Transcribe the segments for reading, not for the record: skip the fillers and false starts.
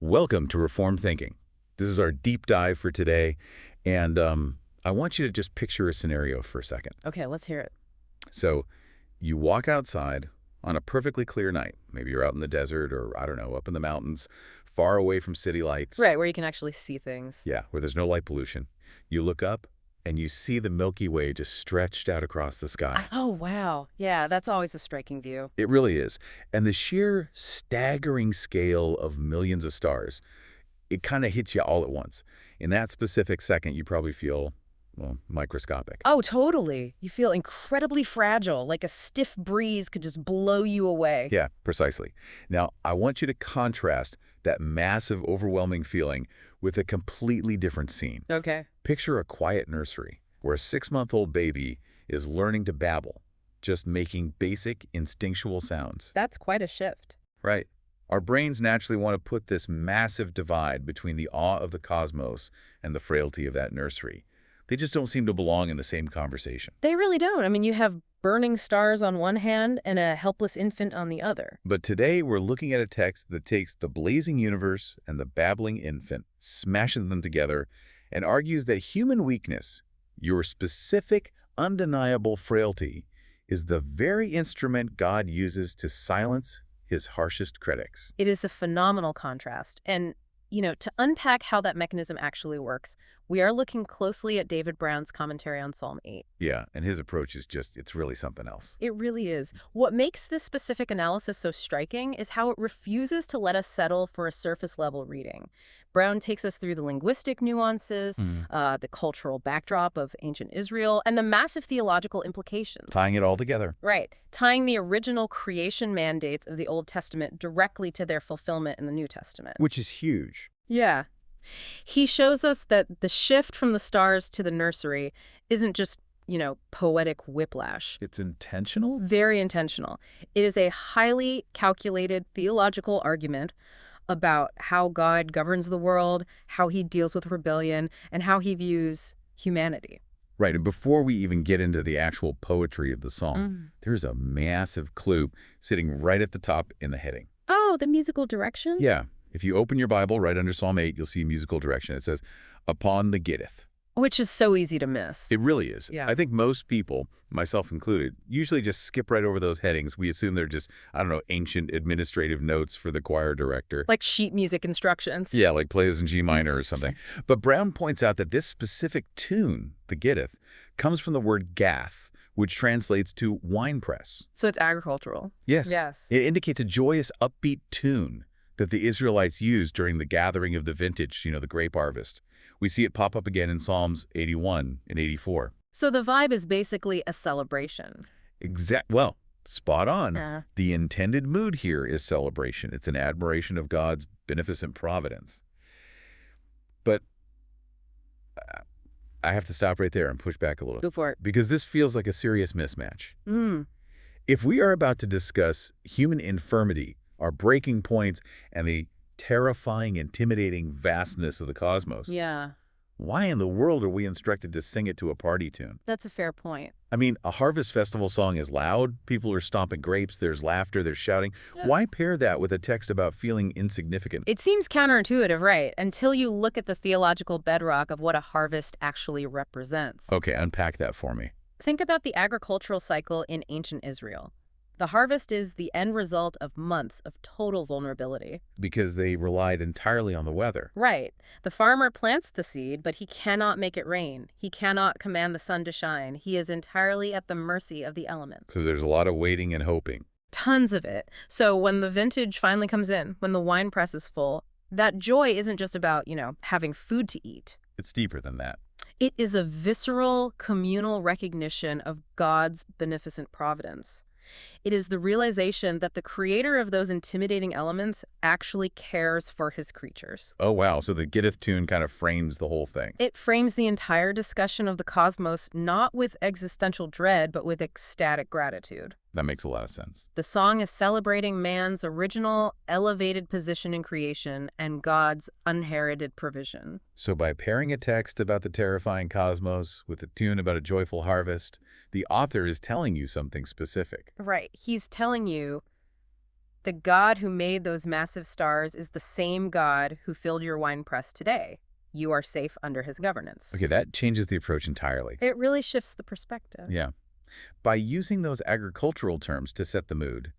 Welcome to Reformed Thinking. This is our deep dive for today, and I want you to just picture a scenario for a second. Okay, let's hear it. So you walk outside on a perfectly clear night. Maybe you're out in the desert or, I don't know, up in the mountains, far away from city lights. Right, where you can actually see things. Yeah, where there's no light pollution. You look up, and you see the Milky Way just stretched out across the sky. Oh, wow. Yeah, that's always a striking view. It really is. And the sheer staggering scale of millions of stars, it kind of hits you all at once. In that specific second, you probably feel, well, microscopic. Oh, totally. You feel incredibly fragile, like a stiff breeze could just blow you away. Yeah, precisely. Now, I want you to contrast that massive, overwhelming feeling with a completely different scene. Okay. Picture a quiet nursery where a 6-month-old baby is learning to babble, just making basic instinctual sounds. That's quite a shift. Right. Our brains naturally want to put this massive divide between the awe of the cosmos and the frailty of that nursery. They just don't seem to belong in the same conversation. They really don't. I mean, you have burning stars on one hand and a helpless infant on the other. But today we're looking at a text that takes the blazing universe and the babbling infant, smashes them together, and argues that human weakness, your specific, undeniable frailty, is the very instrument God uses to silence his harshest critics. It is a phenomenal contrast. And, to unpack how that mechanism actually works, we are looking closely at David Brown's commentary on Psalm 8. Yeah, and his approach is it's really something else. It really is. What makes this specific analysis so striking is how it refuses to let us settle for a surface-level reading. Brown takes us through the linguistic nuances, the cultural backdrop of ancient Israel, and the massive theological implications. Tying it all together. Right. Tying the original creation mandates of the Old Testament directly to their fulfillment in the New Testament. Which is huge. Yeah. He shows us that the shift from the stars to the nursery isn't just, poetic whiplash. It's intentional? Very intentional. It is a highly calculated theological argument about how God governs the world, how he deals with rebellion, and how he views humanity. Right, and before we even get into the actual poetry of the psalm, there's a massive clue sitting right at the top in the heading. Oh, the musical direction? Yeah. If you open your Bible right under Psalm 8, you'll see musical direction. It says, upon the Gittith. Which is so easy to miss. It really is. Yeah. I think most people, myself included, usually just skip right over those headings. We assume they're just, I don't know, ancient administrative notes for the choir director. Like sheet music instructions. Yeah, like plays in G minor or something. But Brown points out that this specific tune, the Gittith, comes from the word gath, which translates to winepress. So it's agricultural. Yes. Yes. It indicates a joyous, upbeat tune that the Israelites used during the gathering of the vintage, the grape harvest. We see it pop up again in Psalms 81 and 84. So the vibe is basically a celebration. Well, spot on. Yeah. The intended mood here is celebration. It's an admiration of God's beneficent providence. But I have to stop right there and push back a little. Go for it. Because this feels like a serious mismatch. If we are about to discuss human infirmity, our breaking points, and the terrifying, intimidating vastness of the cosmos, Yeah. why in the world are we instructed to sing it to a party tune? That's a fair point. I mean, a harvest festival song is loud, people are stomping grapes, there's laughter, there's shouting. Yeah. Why pair that with a text about feeling insignificant? It seems counterintuitive, right? Until you look at the theological bedrock of what a harvest actually represents. Okay, unpack that for me. Think about the agricultural cycle in ancient Israel. The harvest is the end result of months of total vulnerability. Because they relied entirely on the weather. Right. The farmer plants the seed, but he cannot make it rain. He cannot command the sun to shine. He is entirely at the mercy of the elements. So there's a lot of waiting and hoping. Tons of it. So when the vintage finally comes in, when the wine press is full, that joy isn't just about, having food to eat. It's deeper than that. It is a visceral, communal recognition of God's beneficent providence. It is the realization that the creator of those intimidating elements actually cares for his creatures. Oh, wow. So the Gittith tune kind of frames the whole thing. It frames the entire discussion of the cosmos not with existential dread, but with ecstatic gratitude. That makes a lot of sense. The song is celebrating man's original, elevated position in creation and God's unheralded provision. So by pairing a text about the terrifying cosmos with a tune about a joyful harvest, the author is telling you something specific. Right. He's telling you The God who made those massive stars is the same God who filled your wine press today. You are safe under his governance. Okay, that changes the approach entirely. It really shifts the perspective. Yeah. By using those agricultural terms to set the mood,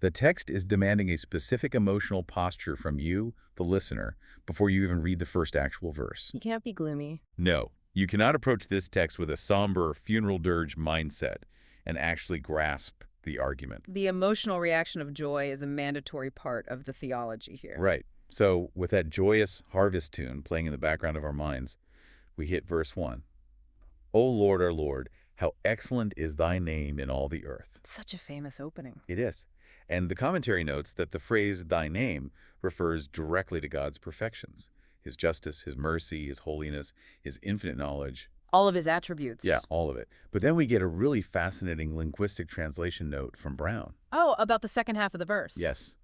the text is demanding a specific emotional posture from you, the listener, before you even read the first actual verse. You can't be gloomy. No, you cannot approach this text with a somber funeral dirge mindset and actually grasp the argument. The emotional reaction of joy is a mandatory part of the theology here. Right. So with that joyous harvest tune playing in the background of our minds, we hit verse 1. O Lord, our Lord, how excellent is thy name in all the earth. Such a famous opening. It is. And the commentary notes that the phrase thy name refers directly to God's perfections, his justice, his mercy, his holiness, his infinite knowledge. All of his attributes. Yeah, all of it. But then we get a really fascinating linguistic translation note from Brown. Oh, about the second half of the verse. Yes.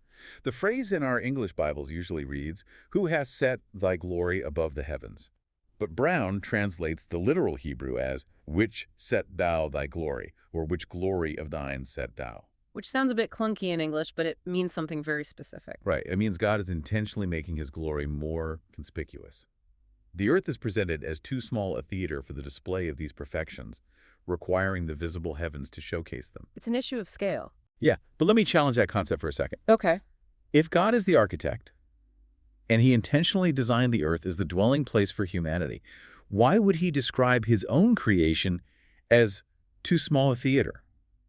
The phrase in our English Bibles usually reads, who has set thy glory above the heavens? But Brown translates the literal Hebrew as, which set thou thy glory, or which glory of thine set thou. Which sounds a bit clunky in English, but it means something very specific. Right. It means God is intentionally making his glory more conspicuous. The earth is presented as too small a theater for the display of these perfections, requiring the visible heavens to showcase them. It's an issue of scale. Yeah, but let me challenge that concept for a second. Okay. If God is the architect, and he intentionally designed the earth as the dwelling place for humanity, why would he describe his own creation as too small a theater?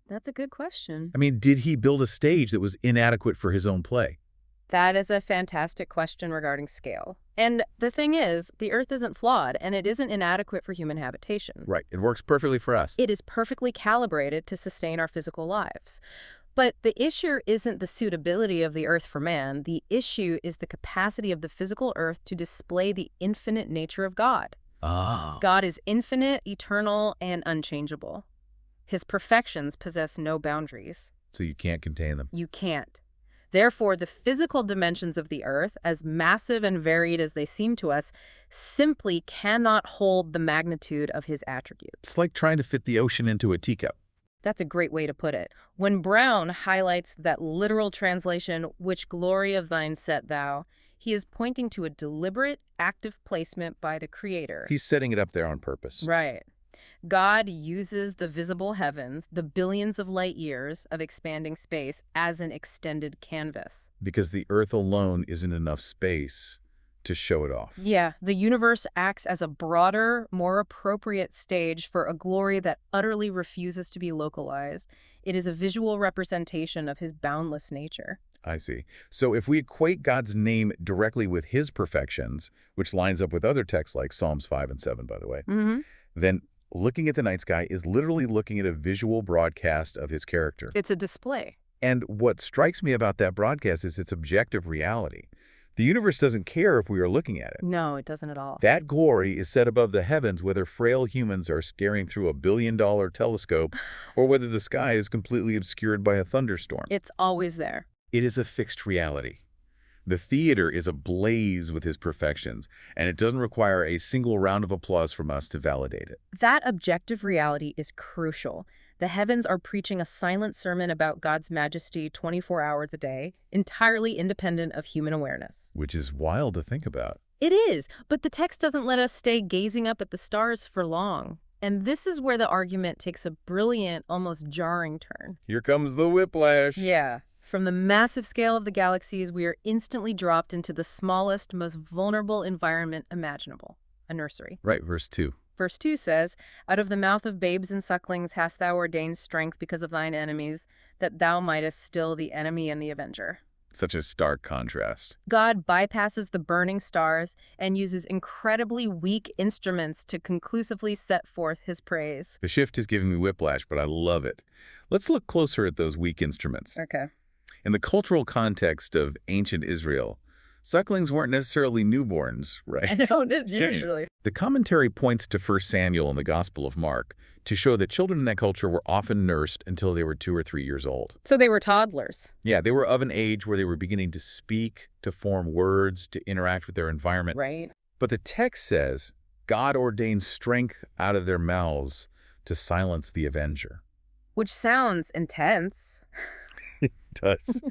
That's a good question. I mean, did he build a stage that was inadequate for his own play? That is a fantastic question regarding scale. And the thing is, the Earth isn't flawed, and it isn't inadequate for human habitation. Right. It works perfectly for us. It is perfectly calibrated to sustain our physical lives. But the issue isn't the suitability of the Earth for man. The issue is the capacity of the physical Earth to display the infinite nature of God. Oh. God is infinite, eternal, and unchangeable. His perfections possess no boundaries. So you can't contain them. You can't. Therefore, the physical dimensions of the Earth, as massive and varied as they seem to us, simply cannot hold the magnitude of his attributes. It's like trying to fit the ocean into a teacup. That's a great way to put it. When Brown highlights that literal translation, which glory of thine set thou, he is pointing to a deliberate, active placement by the Creator. He's setting it up there on purpose. Right. God uses the visible heavens, the billions of light years of expanding space, as an extended canvas. Because the earth alone isn't enough space to show it off. Yeah, the universe acts as a broader, more appropriate stage for a glory that utterly refuses to be localized. It is a visual representation of his boundless nature. I see. So if we equate God's name directly with his perfections, which lines up with other texts like Psalms 5 and 7, by the way, then looking at the night sky is literally looking at a visual broadcast of his character. It's a display. And what strikes me about that broadcast is its objective reality. The universe doesn't care if we are looking at it. No, it doesn't at all. That glory is set above the heavens whether frail humans are staring through a billion-dollar telescope or whether the sky is completely obscured by a thunderstorm. It's always there. It is a fixed reality. The theater is ablaze with his perfections, and it doesn't require a single round of applause from us to validate it. That objective reality is crucial. The heavens are preaching a silent sermon about God's majesty 24 hours a day, entirely independent of human awareness. Which is wild to think about. It is, but the text doesn't let us stay gazing up at the stars for long. And this is where the argument takes a brilliant, almost jarring turn. Here comes the whiplash. Yeah. From the massive scale of the galaxies, we are instantly dropped into the smallest, most vulnerable environment imaginable, a nursery. Right, verse 2. Verse 2 says, out of the mouth of babes and sucklings hast thou ordained strength because of thine enemies, that thou mightest still the enemy and the avenger. Such a stark contrast. God bypasses the burning stars and uses incredibly weak instruments to conclusively set forth his praise. The shift is giving me whiplash, but I love it. Let's look closer at those weak instruments. Okay. In the cultural context of ancient Israel, sucklings weren't necessarily newborns, right? I know, usually. The commentary points to 1 Samuel in the Gospel of Mark to show that children in that culture were often nursed until they were 2 or 3 years old. So they were toddlers. Yeah, they were of an age where they were beginning to speak, to form words, to interact with their environment. Right. But the text says God ordained strength out of their mouths to silence the avenger. Which sounds intense. It does.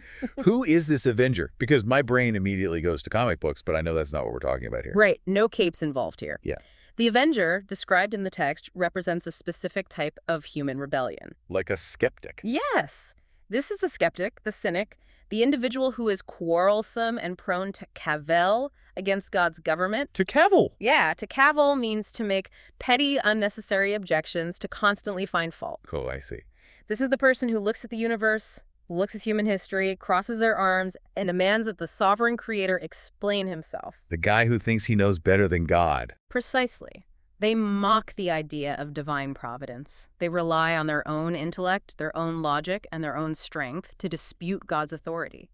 Who is this Avenger? Because my brain immediately goes to comic books, but I know that's not what we're talking about here. Right, no capes involved here. Yeah. The Avenger, described in the text, represents a specific type of human rebellion. Like a skeptic. Yes. This is the skeptic, the cynic, the individual who is quarrelsome and prone to cavil against God's government. To cavil. Yeah, to cavil means to make petty, unnecessary objections, to constantly find fault. Oh, I see. This is the person who looks at the universe, looks at human history, crosses their arms, and demands that the sovereign creator explain himself. The guy who thinks he knows better than God. Precisely. They mock the idea of divine providence. They rely on their own intellect, their own logic, and their own strength to dispute God's authority.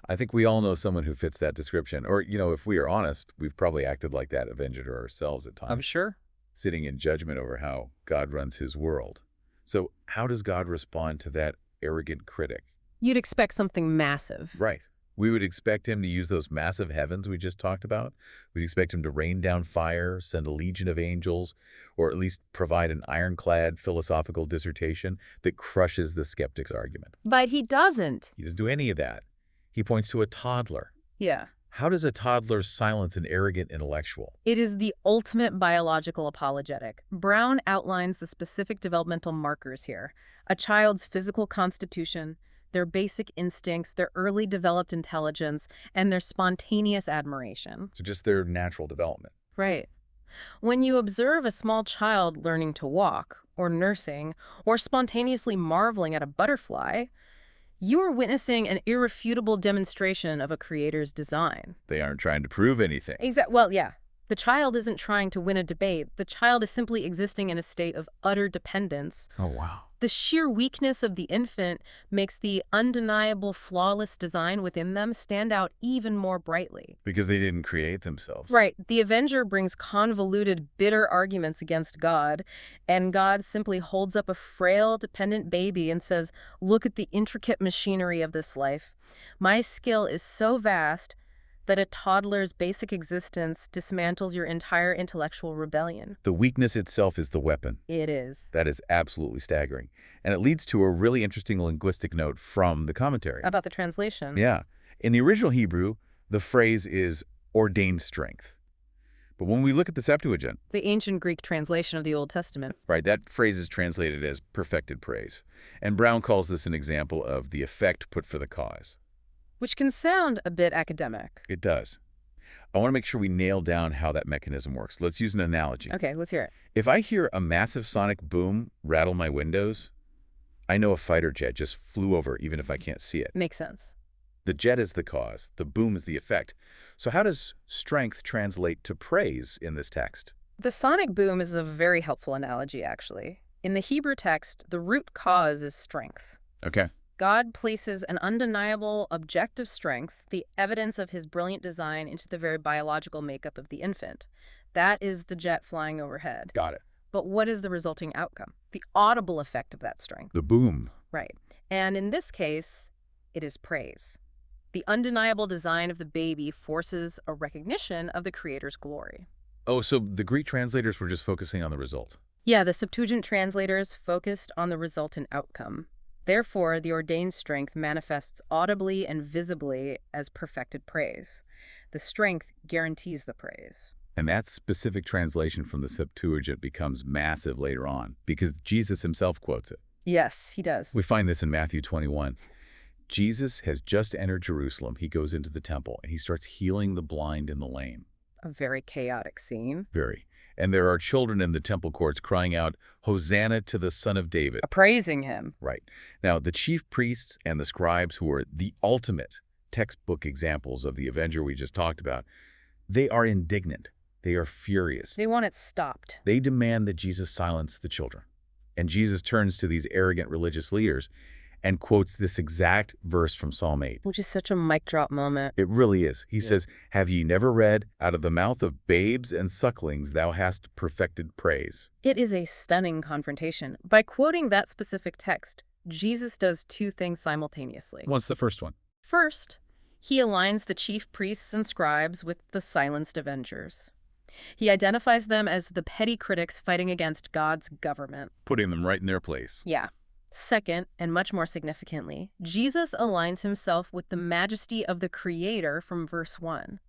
I think we all know someone who fits that description. Or, if we are honest, we've probably acted like that Avenger ourselves at times. I'm sure. Sitting in judgment over how God runs his world. So how does God respond to that arrogant critic? You'd expect something massive. Right. We would expect him to use those massive heavens we just talked about. We'd expect him to rain down fire, send a legion of angels, or at least provide an ironclad philosophical dissertation that crushes the skeptic's argument. But he doesn't. He doesn't do any of that. He points to a toddler. Yeah. How does a toddler silence an arrogant intellectual? It is the ultimate biological apologetic. Brown outlines the specific developmental markers here. A child's physical constitution, their basic instincts, their early developed intelligence, and their spontaneous admiration. So just their natural development. Right. When you observe a small child learning to walk, or nursing, or spontaneously marveling at a butterfly, you are witnessing an irrefutable demonstration of a creator's design. They aren't trying to prove anything. Well, yeah. The child isn't trying to win a debate. The child is simply existing in a state of utter dependence. Oh, wow. The sheer weakness of the infant makes the undeniable, flawless design within them stand out even more brightly. Because they didn't create themselves. Right. The Avenger brings convoluted, bitter arguments against God, and God simply holds up a frail, dependent baby and says, "Look at the intricate machinery of this life. My skill is so vast that a toddler's basic existence dismantles your entire intellectual rebellion." The weakness itself is the weapon. It is. That is absolutely staggering. And it leads to a really interesting linguistic note from the commentary. About the translation. Yeah. In the original Hebrew, the phrase is ordained strength. But when we look at the Septuagint, The ancient Greek translation of the Old Testament. right, that phrase is translated as perfected praise. And Brown calls this an example of the effect put for the cause. Which can sound a bit academic. It does. I want to make sure we nail down how that mechanism works. Let's use an analogy. Okay, let's hear it. If I hear a massive sonic boom rattle my windows, I know a fighter jet just flew over even if I can't see it. Makes sense. The jet is the cause. The boom is the effect. So how does strength translate to praise in this text? The sonic boom is a very helpful analogy, actually. In the Hebrew text, the root cause is strength. Okay. God places an undeniable objective strength, the evidence of his brilliant design, into the very biological makeup of the infant. That is the jet flying overhead. Got it. But what is the resulting outcome? The audible effect of that strength. The boom. Right. And in this case, it is praise. The undeniable design of the baby forces a recognition of the Creator's glory. Oh, so the Greek translators were just focusing on the result. Yeah, the Septuagint translators focused on the resultant outcome. Therefore, the ordained strength manifests audibly and visibly as perfected praise. The strength guarantees the praise. And that specific translation from the Septuagint becomes massive later on because Jesus himself quotes it. Yes, he does. We find this in Matthew 21. Jesus has just entered Jerusalem. He goes into the temple and he starts healing the blind and the lame. A very chaotic scene. Very. And there are children in the temple courts crying out, "Hosanna to the Son of David." Praising him. Right. Now, the chief priests and the scribes, who are the ultimate textbook examples of the Avenger we just talked about, they are indignant. They are furious. They want it stopped. They demand that Jesus silence the children. And Jesus turns to these arrogant religious leaders and quotes this exact verse from Psalm 8. Which is such a mic drop moment. It really is. He says, "Have ye never read, out of the mouth of babes and sucklings thou hast perfected praise?" It is a stunning confrontation. By quoting that specific text, Jesus does two things simultaneously. What's the first one? First, he aligns the chief priests and scribes with the silenced avengers. He identifies them as the petty critics fighting against God's government. Putting them right in their place. Yeah. Second, and much more significantly, Jesus aligns himself with the majesty of the Creator from verse 1.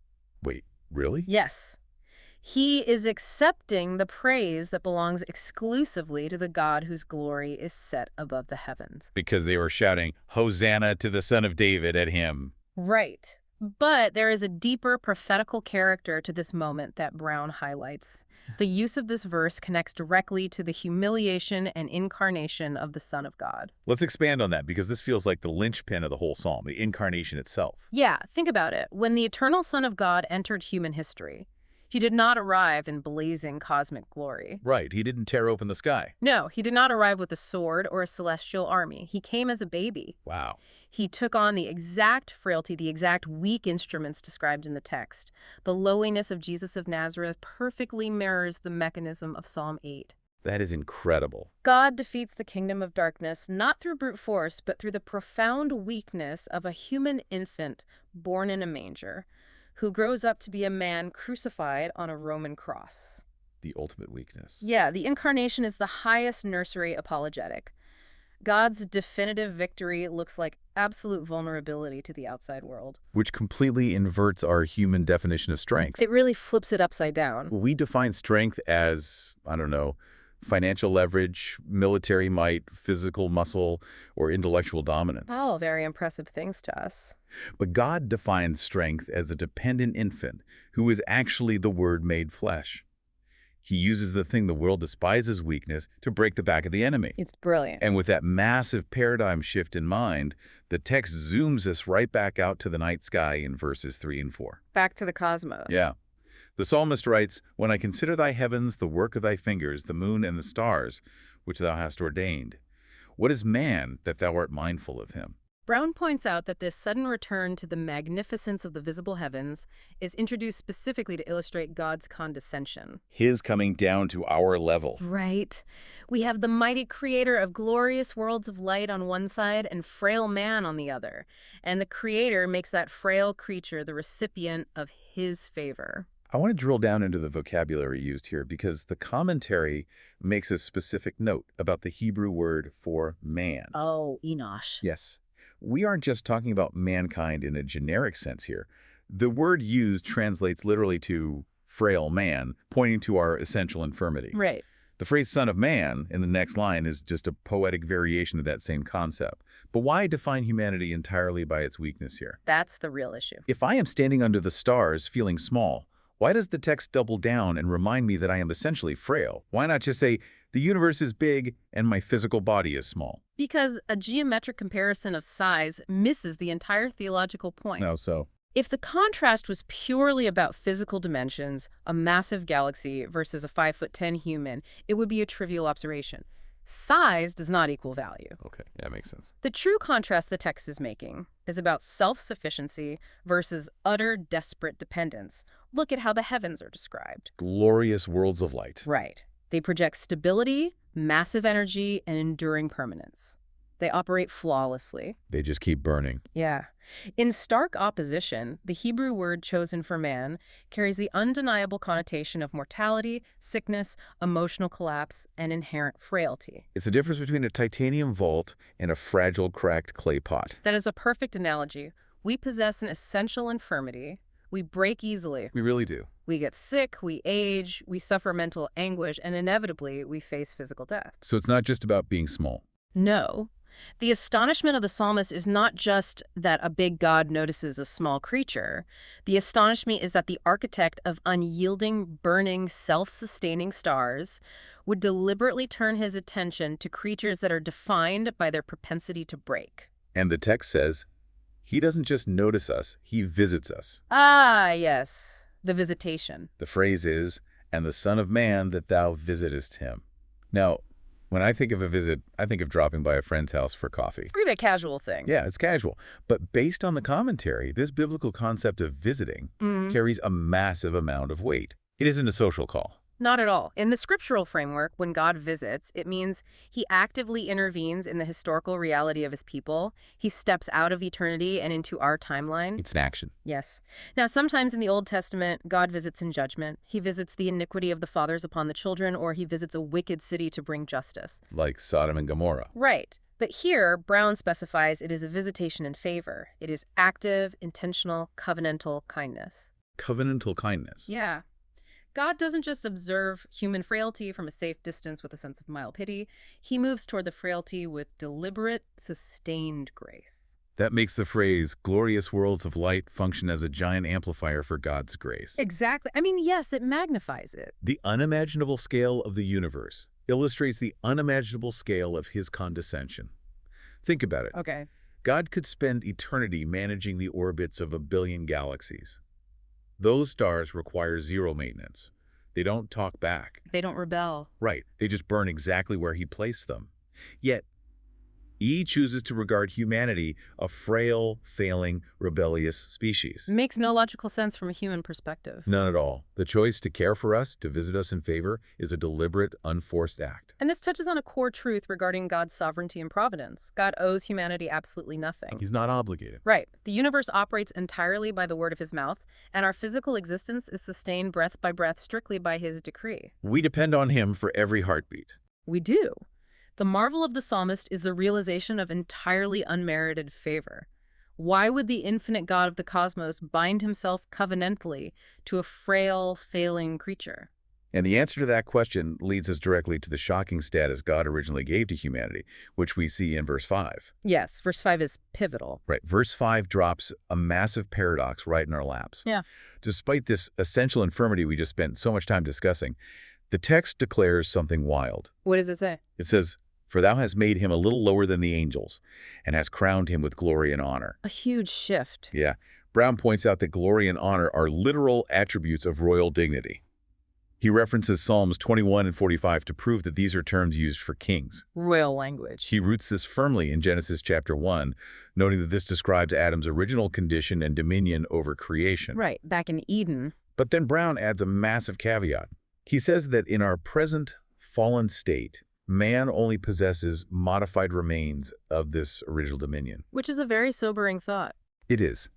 Wait, really? Yes. He is accepting the praise that belongs exclusively to the God whose glory is set above the heavens. Because they were shouting, "Hosanna to the Son of David" at him. Right. But there is a deeper prophetical character to this moment that Brown highlights. The use of this verse connects directly to the humiliation and incarnation of the Son of God. Let's expand on that, because this feels like the linchpin of the whole psalm, the incarnation itself. Yeah, think about it. When the eternal Son of God entered human history, he did not arrive in blazing cosmic glory. Right, he didn't tear open the sky. No, he did not arrive with a sword or a celestial army. He came as a baby. Wow. He took on the exact frailty, the exact weak instruments described in the text. The lowliness of Jesus of Nazareth perfectly mirrors the mechanism of Psalm 8. That is incredible. God defeats the kingdom of darkness not through brute force, but through the profound weakness of a human infant born in a manger, who grows up to be a man crucified on a Roman cross. The ultimate weakness. Yeah, the incarnation is the highest nursery apologetic. God's definitive victory looks like absolute vulnerability to the outside world. Which completely inverts our human definition of strength. It really flips it upside down. We define strength as, I don't know, financial leverage, military might, physical muscle, or intellectual dominance. All very impressive things to us. But God defines strength as a dependent infant who is actually the Word made flesh. He uses the thing the world despises, weakness, to break the back of the enemy. It's brilliant. And with that massive paradigm shift in mind, the text zooms us right back out to the night sky in verses 3 and 4. Back to the cosmos. Yeah. The psalmist writes, "When I consider thy heavens, the work of thy fingers, the moon and the stars, which thou hast ordained, what is man that thou art mindful of him?" Brown points out that this sudden return to the magnificence of the visible heavens is introduced specifically to illustrate God's condescension. His coming down to our level. Right. We have the mighty creator of glorious worlds of light on one side and frail man on the other. And the creator makes that frail creature the recipient of his favor. I want to drill down into the vocabulary used here, because the commentary makes a specific note about the Hebrew word for man. Oh, Enosh. Yes. We aren't just talking about mankind in a generic sense here. The word used translates literally to frail man, pointing to our essential infirmity. Right. The phrase son of man in the next line is just a poetic variation of that same concept. But why define humanity entirely by its weakness here? That's the real issue. If I am standing under the stars feeling small, why does the text double down and remind me that I am essentially frail? Why not just say, the universe is big and my physical body is small? Because a geometric comparison of size misses the entire theological point. No, so? If the contrast was purely about physical dimensions, a massive galaxy versus a 5'10" human, it would be a trivial observation. Size does not equal value. Okay, that makes sense. The true contrast the text is making is about self-sufficiency versus utter desperate dependence. Look at how the heavens are described. Glorious worlds of light. Right. They project stability, massive energy, and enduring permanence. They operate flawlessly. They just keep burning. Yeah. In stark opposition, the Hebrew word chosen for man carries the undeniable connotation of mortality, sickness, emotional collapse, and inherent frailty. It's the difference between a titanium vault and a fragile, cracked clay pot. That is a perfect analogy. We possess an essential infirmity. We break easily. We really do. We get sick, we age, we suffer mental anguish, and inevitably we face physical death. So it's not just about being small. No. The astonishment of the psalmist is not just that a big God notices a small creature. The astonishment is that the architect of unyielding, burning, self-sustaining stars would deliberately turn his attention to creatures that are defined by their propensity to break. And the text says, he doesn't just notice us, he visits us. Ah, yes, the visitation. The phrase is, and the Son of Man that thou visitest him. Now, when I think of a visit, I think of dropping by a friend's house for coffee. It's really a casual thing. Yeah, it's casual. But based on the commentary, this biblical concept of visiting carries a massive amount of weight. It isn't a social call. Not at all. In the scriptural framework, when God visits, it means he actively intervenes in the historical reality of his people. He steps out of eternity and into our timeline. It's an action. Yes. Now, sometimes in the Old Testament, God visits in judgment. He visits the iniquity of the fathers upon the children, or he visits a wicked city to bring justice. Like Sodom and Gomorrah. Right. But here, Brown specifies it is a visitation in favor. It is active, intentional, covenantal kindness. Covenantal kindness. Yeah. God doesn't just observe human frailty from a safe distance with a sense of mild pity. He moves toward the frailty with deliberate, sustained grace. That makes the phrase, glorious worlds of light, function as a giant amplifier for God's grace. Exactly. I mean, yes, it magnifies it. The unimaginable scale of the universe illustrates the unimaginable scale of his condescension. Think about it. Okay. God could spend eternity managing the orbits of 1 billion galaxies. Those stars require zero maintenance. They don't talk back. They don't rebel. Right. They just burn exactly where he placed them. Yet, he chooses to regard humanity a frail, failing, rebellious species. Makes no logical sense from a human perspective. None at all. The choice to care for us, to visit us in favor, is a deliberate, unforced act. And this touches on a core truth regarding God's sovereignty and providence. God owes humanity absolutely nothing. He's not obligated. Right. The universe operates entirely by the word of his mouth, and our physical existence is sustained breath by breath strictly by his decree. We depend on him for every heartbeat. We do. The marvel of the psalmist is the realization of entirely unmerited favor. Why would the infinite God of the cosmos bind himself covenantally to a frail, failing creature? And the answer to that question leads us directly to the shocking status God originally gave to humanity, which we see in verse 5. Yes, verse 5 is pivotal. Right. Verse 5 drops a massive paradox right in our laps. Yeah. Despite this essential infirmity we just spent so much time discussing, the text declares something wild. What does it say? It says, "For thou hast made him a little lower than the angels, and hast crowned him with glory and honor." A huge shift. Yeah. Brown points out that glory and honor are literal attributes of royal dignity. He references Psalms 21 and 45 to prove that these are terms used for kings. Royal language. He roots this firmly in Genesis chapter 1, noting that this describes Adam's original condition and dominion over creation. Right, back in Eden. But then Brown adds a massive caveat. He says that in our present fallen state, man only possesses modified remains of this original dominion. Which is a very sobering thought. It is.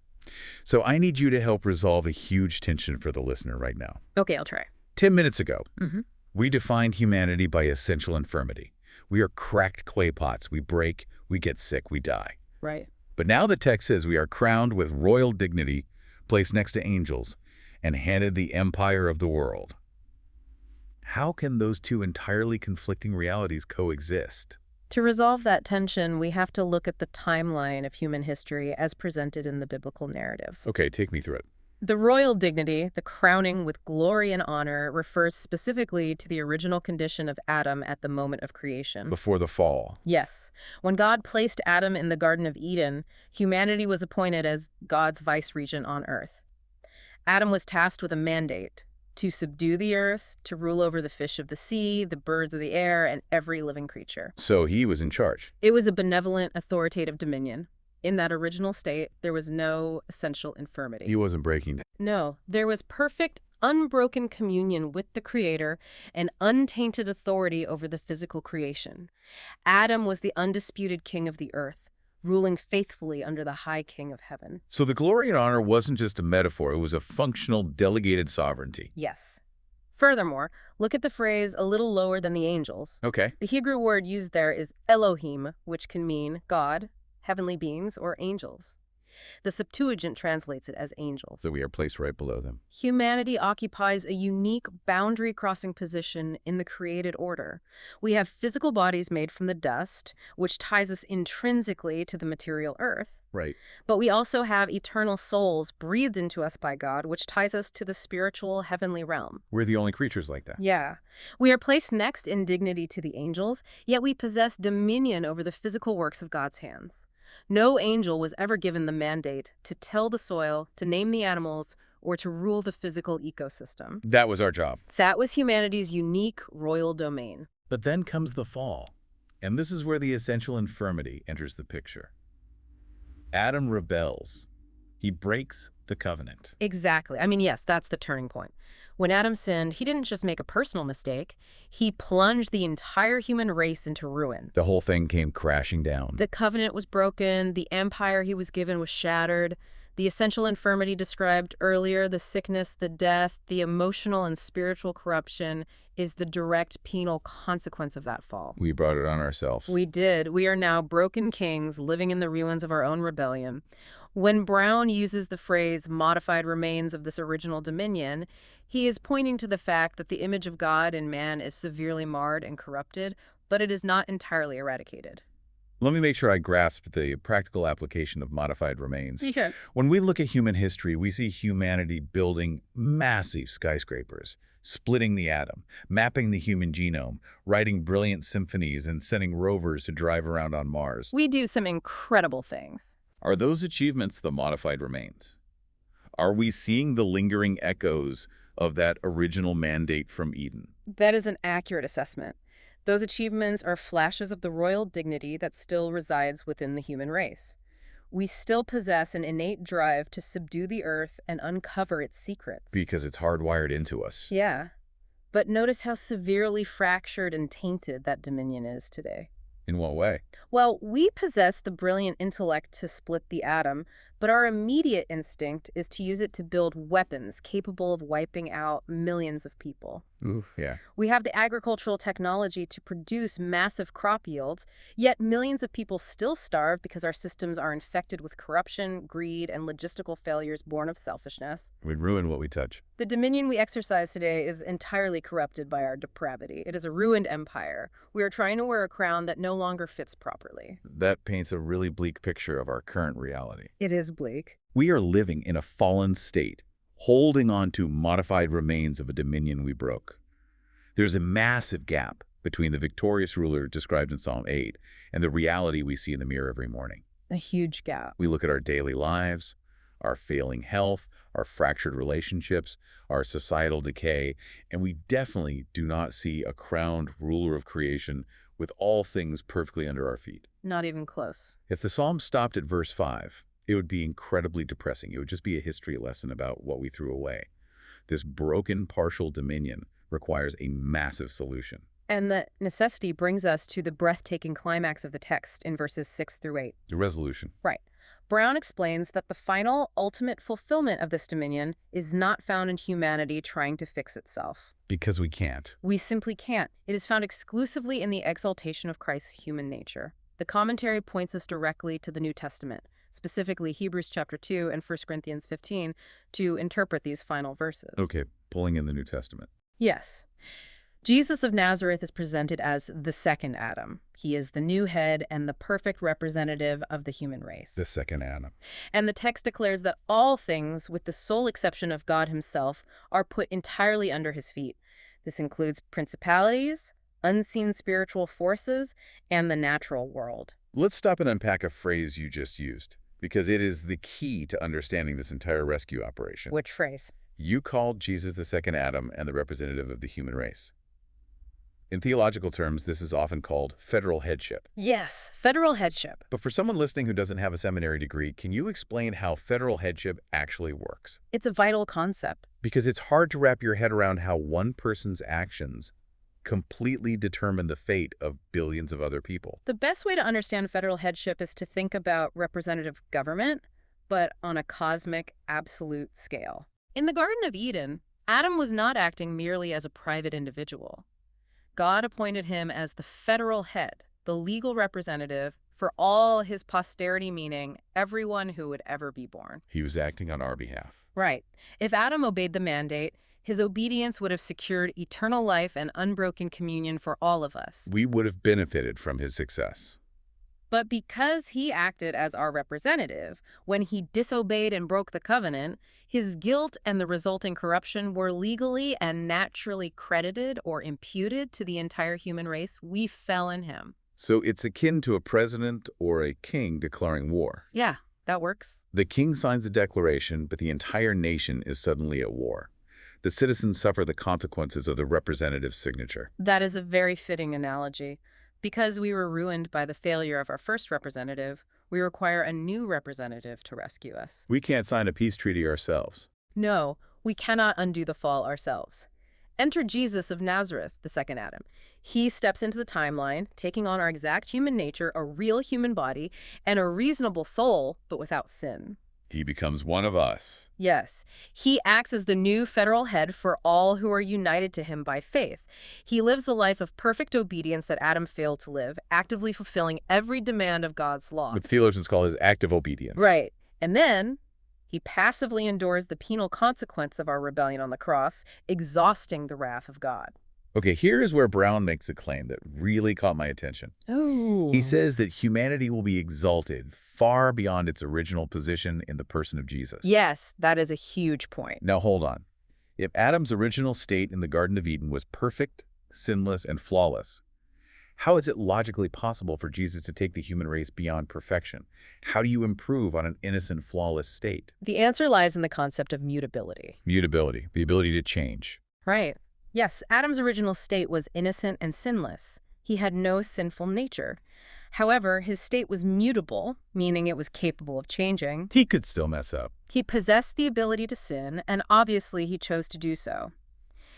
So I need you to help resolve a huge tension for the listener right now. Okay, I'll try. 10 minutes ago, Mm-hmm. we defined humanity by essential infirmity. We are cracked clay pots. We break, we get sick, we die. Right. But now the text says we are crowned with royal dignity, placed next to angels, and handed the empire of the world. How can those two entirely conflicting realities coexist? To resolve that tension, we have to look at the timeline of human history as presented in the biblical narrative. Okay, take me through it. The royal dignity, the crowning with glory and honor, refers specifically to the original condition of Adam at the moment of creation. Before the fall. Yes. When God placed Adam in the Garden of Eden, humanity was appointed as God's vice-regent on earth. Adam was tasked with a mandate to subdue the earth, to rule over the fish of the sea, the birds of the air, and every living creature. So he was in charge. It was a benevolent, authoritative dominion. In that original state, there was no essential infirmity. He wasn't breaking it. No, there was perfect, unbroken communion with the Creator and untainted authority over the physical creation. Adam was the undisputed king of the earth, ruling faithfully under the high king of heaven. So the glory and honor wasn't just a metaphor, it was a functional, delegated sovereignty. Yes. Furthermore, look at the phrase "a little lower than the angels." Okay. The Hebrew word used there is Elohim, which can mean God, heavenly beings, or angels. The Septuagint translates it as angels. So we are placed right below them. Humanity occupies a unique boundary-crossing position in the created order. We have physical bodies made from the dust, which ties us intrinsically to the material earth. Right. But we also have eternal souls breathed into us by God, which ties us to the spiritual heavenly realm. We're the only creatures like that. Yeah. We are placed next in dignity to the angels, yet we possess dominion over the physical works of God's hands. No angel was ever given the mandate to till the soil, to name the animals, or to rule the physical ecosystem. That was our job. That was humanity's unique royal domain. But then comes the fall. And this is where the essential infirmity enters the picture. Adam rebels. He breaks the covenant. Exactly. I mean, yes, that's the turning point. When Adam sinned, he didn't just make a personal mistake. He plunged the entire human race into ruin. The whole thing came crashing down. The covenant was broken. The empire he was given was shattered. The essential infirmity described earlier, the sickness, the death, the emotional and spiritual corruption, is the direct penal consequence of that fall. We brought it on ourselves. We did. We are now broken kings living in the ruins of our own rebellion. When Brown uses the phrase modified remains of this original dominion, he is pointing to the fact that the image of God in man is severely marred and corrupted, but it is not entirely eradicated. Let me make sure I grasp the practical application of modified remains. Yeah. When we look at human history, we see humanity building massive skyscrapers, splitting the atom, mapping the human genome, writing brilliant symphonies, and sending rovers to drive around on Mars. We do some incredible things. Are those achievements the modified remains? Are we seeing the lingering echoes of that original mandate from Eden? That is an accurate assessment. Those achievements are flashes of the royal dignity that still resides within the human race. We still possess an innate drive to subdue the earth and uncover its secrets. Because it's hardwired into us. Yeah. But notice how severely fractured and tainted that dominion is today. In what way? Well, we possess the brilliant intellect to split the atom, but our immediate instinct is to use it to build weapons capable of wiping out millions of people. Ooh, yeah. We have the agricultural technology to produce massive crop yields, yet millions of people still starve because our systems are infected with corruption, greed, and logistical failures born of selfishness. We'd ruin what we touch. The dominion we exercise today is entirely corrupted by our depravity. It is a ruined empire. We are trying to wear a crown that no longer fits properly. That paints a really bleak picture of our current reality. It is bleak. We are living in a fallen state, holding on to modified remains of a dominion we broke. There's a massive gap between the victorious ruler described in Psalm 8 and the reality we see in the mirror every morning. A huge gap. We look at our daily lives, our failing health, our fractured relationships, our societal decay, and we definitely do not see a crowned ruler of creation with all things perfectly under our feet. Not even close. If the psalm stopped at verse 5, it would be incredibly depressing. It would just be a history lesson about what we threw away. This broken partial dominion requires a massive solution. And the necessity brings us to the breathtaking climax of the text in verses 6 through 8. The resolution. Right. Brown explains that the final, ultimate fulfillment of this dominion is not found in humanity trying to fix itself. Because we can't. We simply can't. It is found exclusively in the exaltation of Christ's human nature. The commentary points us directly to the New Testament, specifically Hebrews chapter 2 and 1 Corinthians 15, to interpret these final verses. Okay, pulling in the New Testament. Yes. Jesus of Nazareth is presented as the second Adam. He is the new head and the perfect representative of the human race. The second Adam. And the text declares that all things, with the sole exception of God himself, are put entirely under his feet. This includes principalities, unseen spiritual forces, and the natural world. Let's stop and unpack a phrase you just used, because it is the key to understanding this entire rescue operation. Which phrase? You called Jesus the second Adam and the representative of the human race. In theological terms, this is often called federal headship. Yes, federal headship. But for someone listening who doesn't have a seminary degree, can you explain how federal headship actually works? It's a vital concept. Because it's hard to wrap your head around how one person's actions completely determine the fate of billions of other people. The best way to understand federal headship is to think about representative government, but on a cosmic, absolute scale. In the Garden of Eden, Adam was not acting merely as a private individual. God appointed him as the federal head, the legal representative for all his posterity, meaning everyone who would ever be born. He was acting on our behalf. Right. If Adam obeyed the mandate, his obedience would have secured eternal life and unbroken communion for all of us. We would have benefited from his success. But because he acted as our representative, when he disobeyed and broke the covenant, his guilt and the resulting corruption were legally and naturally credited or imputed to the entire human race. We fell in him. So it's akin to a president or a king declaring war. Yeah, that works. The king signs the declaration, but the entire nation is suddenly at war. The citizens suffer the consequences of the representative's signature. That is a very fitting analogy. Because we were ruined by the failure of our first representative, we require a new representative to rescue us. We can't sign a peace treaty ourselves. No, we cannot undo the fall ourselves. Enter Jesus of Nazareth, the second Adam. He steps into the timeline, taking on our exact human nature, a real human body, and a reasonable soul, but without sin. He becomes one of us. Yes, he acts as the new federal head for all who are united to him by faith. He lives the life of perfect obedience that Adam failed to live, actively fulfilling every demand of God's law. What theologians call his active obedience. Right. And then he passively endures the penal consequence of our rebellion on the cross, exhausting the wrath of God. Okay, here is where Brown makes a claim that really caught my attention. Oh. He says that humanity will be exalted far beyond its original position in the person of Jesus. Yes, that is a huge point. Now hold on. If Adam's original state in the Garden of Eden was perfect, sinless, and flawless, how is it logically possible for Jesus to take the human race beyond perfection? How do you improve on an innocent, flawless state? The answer lies in the concept of mutability. Mutability, the ability to change. Right. Yes, Adam's original state was innocent and sinless. He had no sinful nature. However, his state was mutable, meaning it was capable of changing. He could still mess up. He possessed the ability to sin, and obviously he chose to do so.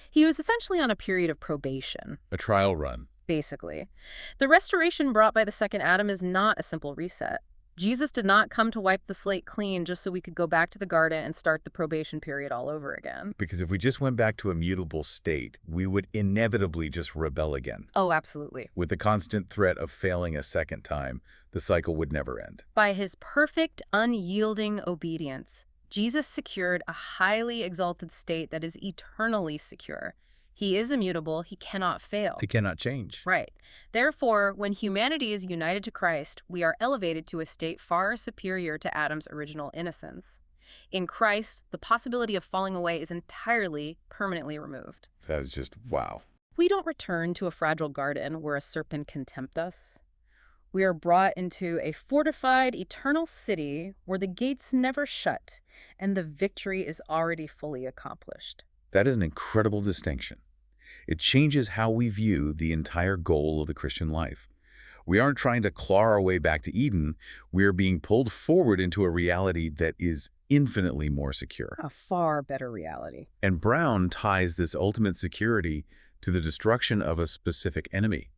He was essentially on a period of probation. A trial run. Basically. The restoration brought by the second Adam is not a simple reset. Jesus did not come to wipe the slate clean just so we could go back to the garden and start the probation period all over again. Because if we just went back to a mutable state, we would inevitably just rebel again. Oh, absolutely. With the constant threat of failing a second time, the cycle would never end. By his perfect, unyielding obedience, Jesus secured a highly exalted state that is eternally secure. He is immutable. He cannot fail. He cannot change. Right. Therefore, when humanity is united to Christ, we are elevated to a state far superior to Adam's original innocence. In Christ, the possibility of falling away is entirely, permanently removed. That is just wow. We don't return to a fragile garden where a serpent can tempt us. We are brought into a fortified, eternal city where the gates never shut and the victory is already fully accomplished. That is an incredible distinction. It changes how we view the entire goal of the Christian life. We aren't trying to claw our way back to Eden. We're being pulled forward into a reality that is infinitely more secure. A far better reality. And Brown ties this ultimate security to the destruction of a specific enemy.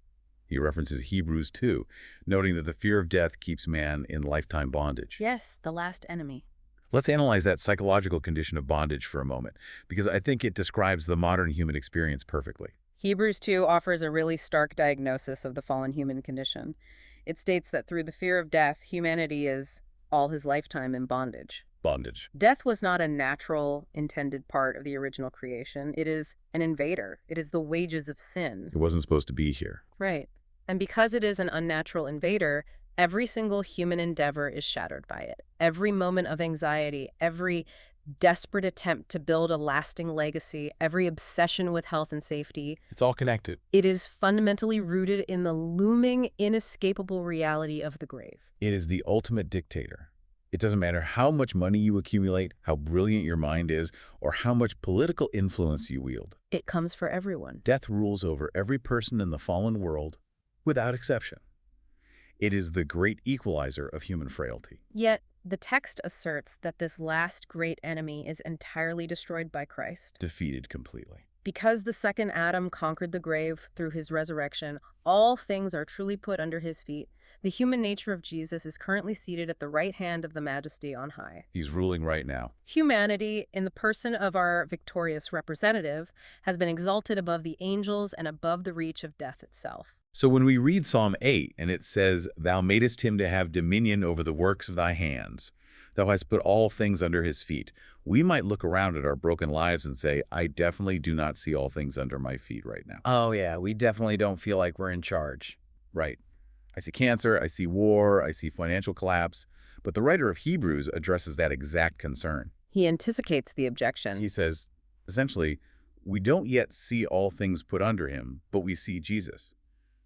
He references Hebrews 2, noting that the fear of death keeps man in lifetime bondage. Yes, the last enemy. Let's analyze that psychological condition of bondage for a moment, because I think it describes the modern human experience perfectly. Hebrews 2 offers a really stark diagnosis of the fallen human condition. It states that through the fear of death, humanity is all his lifetime in bondage. Bondage. Death was not a natural, intended part of the original creation. It is an invader. It is the wages of sin. It wasn't supposed to be here. Right. And because it is an unnatural invader, every single human endeavor is shattered by it. Every moment of anxiety, every desperate attempt to build a lasting legacy, every obsession with health and safety. It's all connected. It is fundamentally rooted in the looming, inescapable reality of the grave. It is the ultimate dictator. It doesn't matter how much money you accumulate, how brilliant your mind is, or how much political influence you wield. It comes for everyone. Death rules over every person in the fallen world, without exception. It is the great equalizer of human frailty. Yet, the text asserts that this last great enemy is entirely destroyed by Christ. Defeated completely. Because the second Adam conquered the grave through his resurrection, all things are truly put under his feet. The human nature of Jesus is currently seated at the right hand of the majesty on high. He's ruling right now. Humanity, in the person of our victorious representative, has been exalted above the angels and above the reach of death itself. So when we read Psalm 8 and it says, "Thou madest him to have dominion over the works of thy hands, thou hast put all things under his feet," we might look around at our broken lives and say, I definitely do not see all things under my feet right now. Oh, yeah, we definitely don't feel like we're in charge. Right. I see cancer, I see war, I see financial collapse. But the writer of Hebrews addresses that exact concern. He anticipates the objection. He says, essentially, we don't yet see all things put under him, but we see Jesus.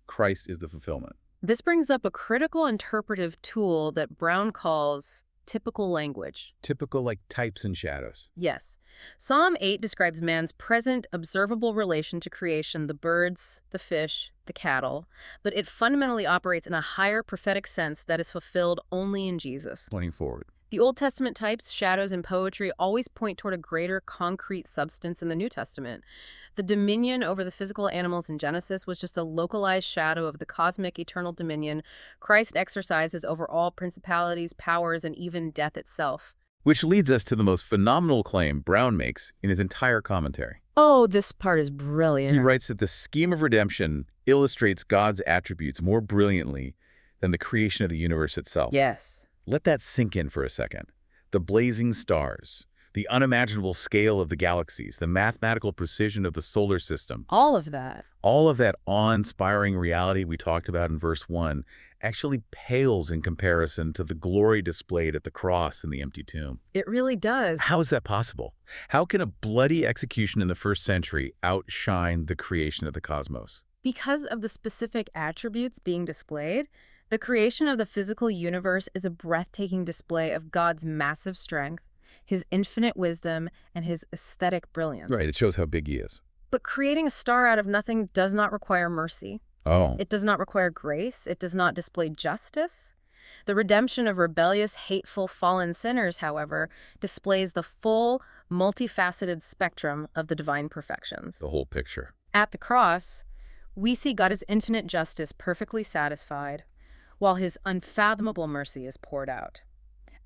Christ is the fulfillment. This brings up a critical interpretive tool that Brown calls typical language. Typical like types and shadows. Yes. Psalm 8 describes man's present, observable relation to creation, the birds, the fish, the cattle, but it fundamentally operates in a higher prophetic sense that is fulfilled only in Jesus. Pointing forward. The Old Testament types, shadows, and poetry always point toward a greater concrete substance in the New Testament. The dominion over the physical animals in Genesis was just a localized shadow of the cosmic eternal dominion Christ exercises over all principalities, powers, and even death itself. Which leads us to the most phenomenal claim Brown makes in his entire commentary. Oh, this part is He brilliant. writes that the scheme of redemption illustrates God's attributes more brilliantly than the creation of the universe itself. Yes. Let that sink in for a second. The blazing stars, the unimaginable scale of the galaxies, the mathematical precision of the solar system, All of that. all of that awe-inspiring reality we talked about in verse 1 actually pales in comparison to the glory displayed at the cross and the empty tomb. It really does. How is that possible? How can a bloody execution in the first century outshine the creation of the cosmos? Because of the specific attributes being displayed, the creation of the physical universe is a breathtaking display of God's massive strength, his infinite wisdom, and his aesthetic brilliance. Right, it shows how big he is. But creating a star out of nothing does not require mercy. Oh. It does not require grace. It does not display justice. The redemption of rebellious, hateful, fallen sinners, however, displays the full, multifaceted spectrum of the divine perfections. The whole picture. At the cross, we see God's infinite justice perfectly satisfied, while his unfathomable mercy is poured out.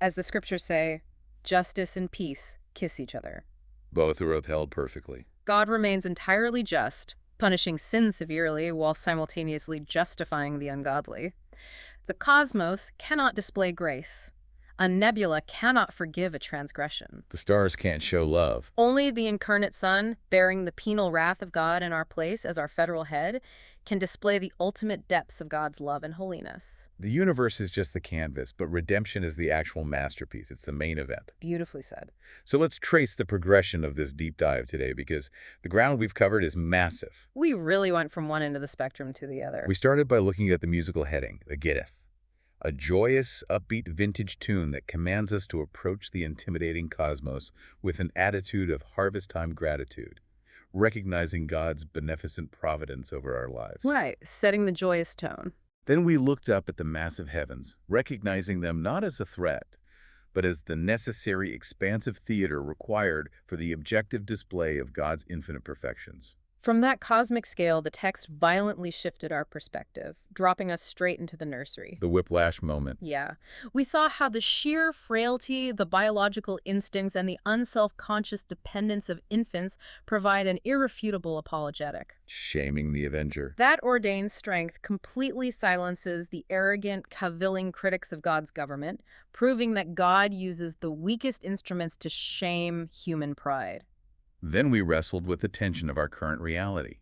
As the scriptures say, justice and peace kiss each other. Both are upheld perfectly. God remains entirely just, punishing sin severely while simultaneously justifying the ungodly. The cosmos cannot display grace. A nebula cannot forgive a transgression. The stars can't show love. Only the incarnate Son, bearing the penal wrath of God in our place as our federal head, can display the ultimate depths of God's love and holiness. The universe is just the canvas, but redemption is the actual masterpiece. It's the main event. Beautifully said. So let's trace the progression of this deep dive today, because the ground we've covered is massive. We really went from one end of the spectrum to the other. We started by looking at the musical heading, the Gittith, a joyous, upbeat vintage tune that commands us to approach the intimidating cosmos with an attitude of harvest-time gratitude, recognizing God's beneficent providence over our lives. Right, setting the joyous tone. Then we looked up at the massive heavens, recognizing them not as a threat, but as the necessary expansive theater required for the objective display of God's infinite perfections. From that cosmic scale, the text violently shifted our perspective, dropping us straight into the nursery. The whiplash moment. Yeah. We saw how the sheer frailty, the biological instincts, and the unself-conscious dependence of infants provide an irrefutable apologetic. Shaming the avenger. That ordained strength completely silences the arrogant, cavilling critics of God's government, proving that God uses the weakest instruments to shame human pride. Then we wrestled with the tension of our current reality.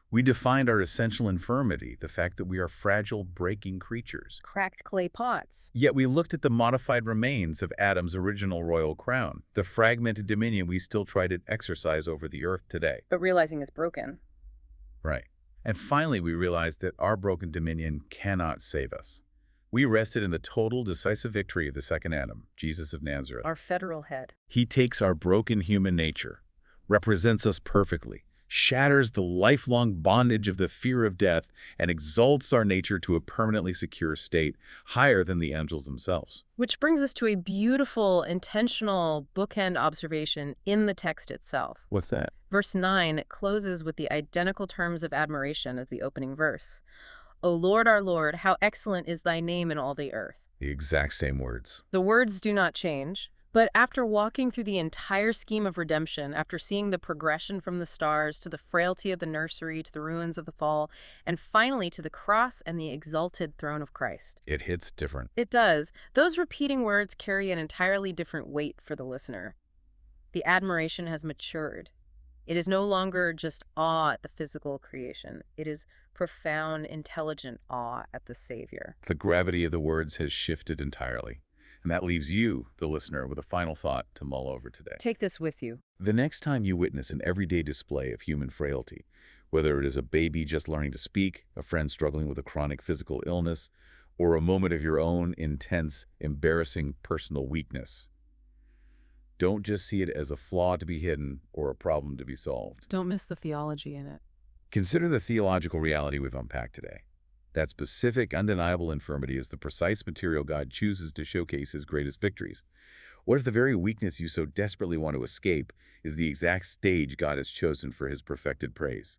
We defined our essential infirmity, the fact that we are fragile, breaking creatures. Cracked clay pots. Yet we looked at the modified remains of Adam's original royal crown, the fragmented dominion we still try to exercise over the earth today. But realizing it's broken. Right. And finally, we realized that our broken dominion cannot save us. We rested in the total, decisive victory of the second Adam, Jesus of Nazareth. Our federal head. He takes our broken human nature, represents us perfectly, shatters the lifelong bondage of the fear of death, and exalts our nature to a permanently secure state, higher than the angels themselves. Which brings us to a beautiful, intentional bookend observation in the text itself. What's that? Verse 9 closes with the identical terms of admiration as the opening verse. O Lord, our Lord, how excellent is thy name in all the earth. The exact same words. The words do not change. But after walking through the entire scheme of redemption, after seeing the progression from the stars to the frailty of the nursery to the ruins of the fall, and finally to the cross and the exalted throne of Christ. It hits different. It does. Those repeating words carry an entirely different weight for the listener. The admiration has matured. It is no longer just awe at the physical creation. It is profound, intelligent awe at the Savior. The gravity of the words has shifted entirely. And that leaves you, the listener, with a final thought to mull over today. Take this with you. The next time you witness an everyday display of human frailty, whether it is a baby just learning to speak, a friend struggling with a chronic physical illness, or a moment of your own intense, embarrassing personal weakness, don't just see it as a flaw to be hidden or a problem to be solved. Don't miss the theology in it. Consider the theological reality we've unpacked today. That specific, undeniable infirmity is the precise material God chooses to showcase his greatest victories. What if the very weakness you so desperately want to escape is the exact stage God has chosen for his perfected praise?